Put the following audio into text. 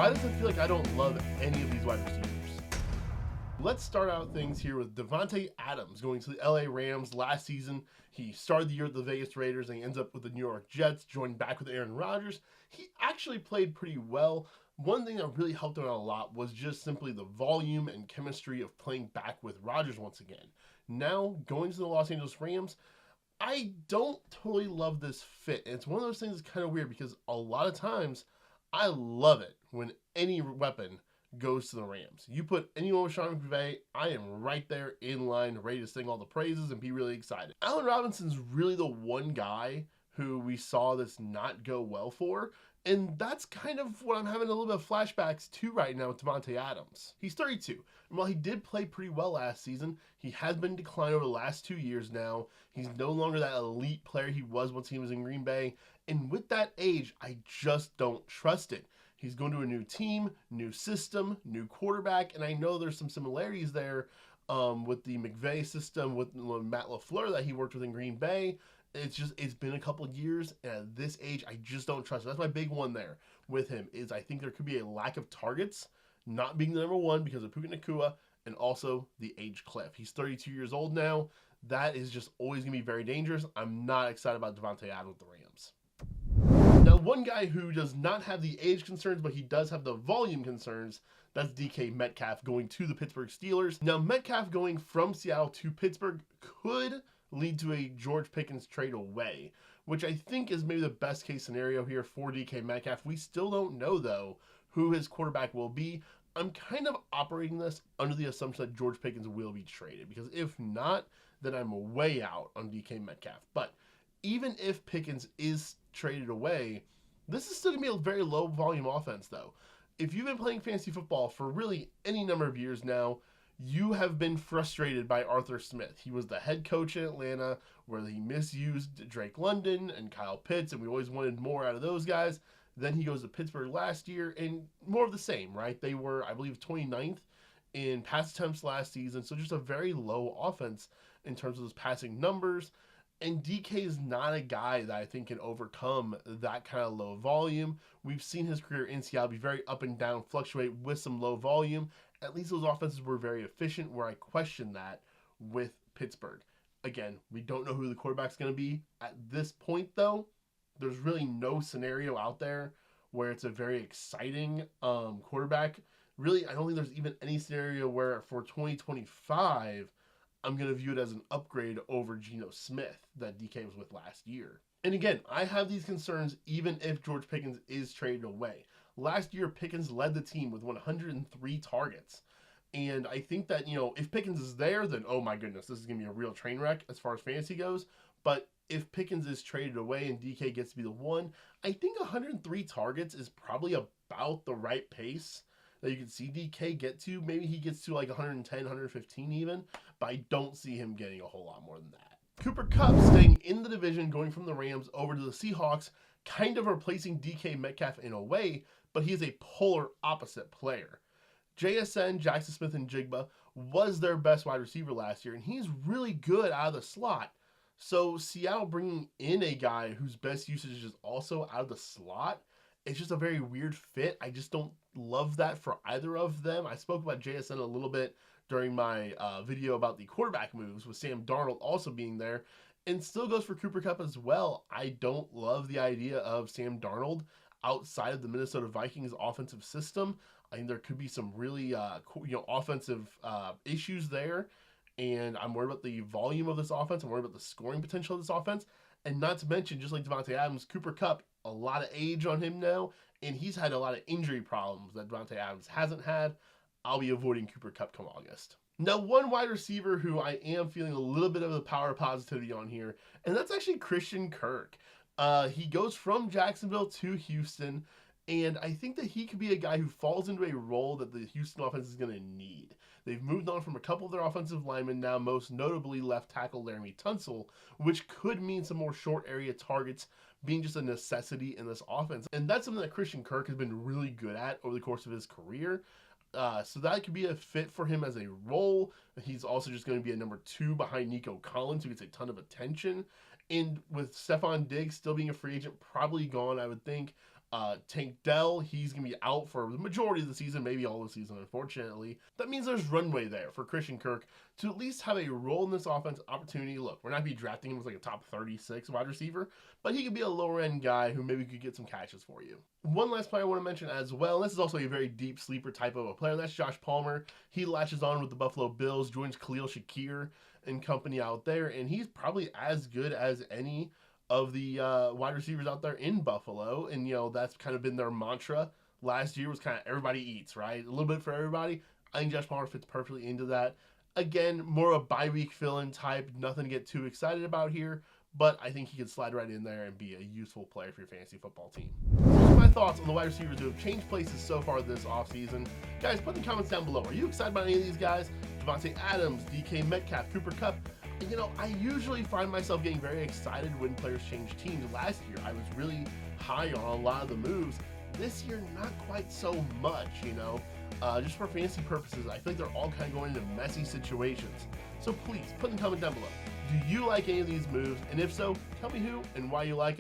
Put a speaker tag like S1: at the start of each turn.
S1: why does it feel like I don't love any of these wide receivers? Let's start out things here with Davante Adams going to the LA Rams last season. He started the year with the Vegas Raiders and he ends up with the New York Jets, joined back with Aaron Rodgers. He actually played pretty well. One thing that really helped him out a lot was just simply the volume and chemistry of playing back with Rodgers once again. Now, going to the Los Angeles Rams, I don't totally love this fit. And it's one of those things that's kind of weird because a lot of times I love it when any weapon goes to the Rams. You put anyone with Sean McVay, I am right there in line, ready to sing all the praises and be really excited. Allen Robinson's really the one guy who we saw this not go well for, and that's kind of what I'm having a little bit of flashbacks to right now with Davante Adams. He's 32, and while he did play pretty well last season, he has been in decline over the last 2 years now. He's no longer that elite player he was once he was in Green Bay, and with that age, I just don't trust it. He's going to a new team, new system, new quarterback, and I know there's some similarities there with the McVay system, with Matt LaFleur that he worked with in Green Bay. It's been a couple of years, and at this age, I just don't trust it. That's my big one there with him, is I think there could be a lack of targets, not being the number one because of Puka Nacua, and also the age cliff. He's 32 years old now. That is just always going to be very dangerous. I'm not excited about Davante Adams with the Rams. Now, one guy who does not have the age concerns, but he does have the volume concerns, that's DK Metcalf going to the Pittsburgh Steelers. Now, Metcalf going from Seattle to Pittsburgh could lead to a George Pickens trade away, which I think is maybe the best case scenario here for DK Metcalf. We still don't know, though, who his quarterback will be. I'm kind of operating this under the assumption that George Pickens will be traded, because if not, then I'm way out on DK Metcalf. But even if Pickens is traded away, this is still going to be a very low volume offense, though. If you've been playing fantasy football for really any number of years now, you have been frustrated by Arthur Smith. He was the head coach in Atlanta, where he misused Drake London and Kyle Pitts, and we always wanted more out of those guys. Then he goes to Pittsburgh last year, and more of the same, right? They were, I believe, 29th in pass attempts last season, so just a very low offense in terms of those passing numbers. And DK is not a guy that I think can overcome that kind of low volume. We've seen his career in Seattle be very up and down, fluctuate with some low volume. At least those offenses were very efficient, where I question that with Pittsburgh. Again, we don't know who the quarterback's going to be. At this point, though, there's really no scenario out there where it's a very exciting quarterback. Really, I don't think there's even any scenario where for 2025, I'm going to view it as an upgrade over Geno Smith that DK was with last year. And again, I have these concerns even if George Pickens is traded away. Last year, Pickens led the team with 103 targets. And I think that, if Pickens is there, then, oh my goodness, this is going to be a real train wreck as far as fantasy goes. But if Pickens is traded away and DK gets to be the one, I think 103 targets is probably about the right pace that you can see DK get to. Maybe he gets to like 110, 115 even, but I don't see him getting a whole lot more than that. Cooper Kupp staying in the division, going from the Rams over to the Seahawks, kind of replacing DK Metcalf in a way, but he is a polar opposite player. JSN, Jackson Smith and Jigba, was their best wide receiver last year, and he's really good out of the slot. So Seattle bringing in a guy whose best usage is also out of the slot, it's just a very weird fit. I just don't love that for either of them. I spoke about JSN a little bit during my video about the quarterback moves, with Sam Darnold also being there, and still goes for Cooper Kupp as well. I don't love the idea of Sam Darnold outside of the Minnesota Vikings offensive system. I think there could be some really offensive issues there, and I'm worried about the volume of this offense. I'm worried about the scoring potential of this offense. And not to mention, just like Davante Adams, Cooper Kupp, a lot of age on him now, and he's had a lot of injury problems that Davante Adams hasn't had. I'll be avoiding Cooper Kupp come August. Now, one wide receiver who I am feeling a little bit of the power positivity on here, and that's actually Christian Kirk. He goes from Jacksonville to Houston, and I think that he could be a guy who falls into a role that the Houston offense is going to need. They've moved on from a couple of their offensive linemen now, most notably left tackle Laramie Tunsil, which could mean some more short area targets being just a necessity in this offense. And that's something that Christian Kirk has been really good at over the course of his career. So that could be a fit for him as a role. He's also just going to be a number 2 behind Nico Collins, who gets a ton of attention. And with Stephon Diggs still being a free agent, probably gone, I would think, Tank Dell, he's going to be out for the majority of the season, maybe all of the season, unfortunately. That means there's runway there for Christian Kirk to at least have a role in this offense opportunity. Look, we're not be drafting him as like a top 36 wide receiver, but he could be a lower end guy who maybe could get some catches for you. One last player I want to mention as well, and this is also a very deep sleeper type of a player, and that's Josh Palmer. He latches on with the Buffalo Bills, joins Khalil Shakir and company out there, and he's probably as good as any of the wide receivers out there in Buffalo. And, you know, that's kind of been their mantra. Last year was kind of everybody eats, right? A little bit for everybody. I think Josh Palmer fits perfectly into that. Again, more of a bye-week fill-in type. Nothing to get too excited about here. But I think he could slide right in there and be a useful player for your fantasy football team. Those are my thoughts on the wide receivers who have changed places so far this offseason. Guys, put in the comments down below. Are you excited about any of these guys? Davante Adams, DK Metcalf, Cooper Kupp. And, you know, I usually find myself getting very excited when players change teams. Last year, I was really high on a lot of the moves. This year, not quite so much, you know. Just for fantasy purposes, I think they're all kind of going into messy situations. So please, put in the comment down below. Do you like any of these moves? And if so, tell me who and why you like them.